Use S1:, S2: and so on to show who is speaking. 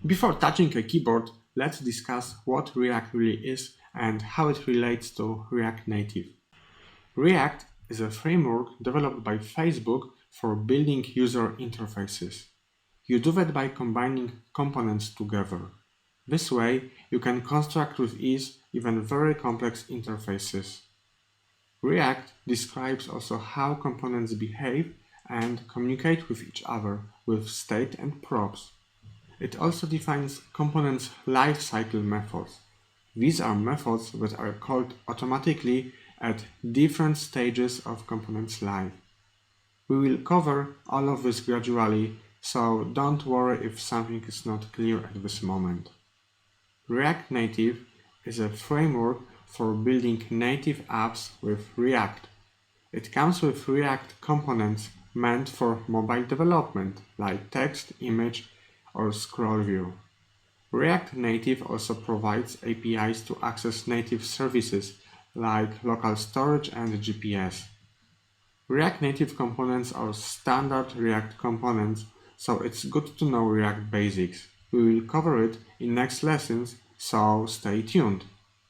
S1: Before touching a keyboard, let's discuss what React really is and how it relates to React Native. React is a framework developed by Facebook for building user interfaces. You do that by combining components together. This way, you can construct with ease even very complex interfaces. React describes also how components behave and communicate with each other with state and props. It also defines components' lifecycle methods. These are methods that are called automatically at different stages of component's life. We will cover all of this gradually, so don't worry if something is not clear at this moment. React Native is a framework for building native apps with React. It comes with React components meant for mobile development, like text, image, or scroll view. React Native also provides APIs to access native services like local storage and GPS. React Native components are standard React components, so it's good to know React basics. We will cover it in next lessons, so stay tuned.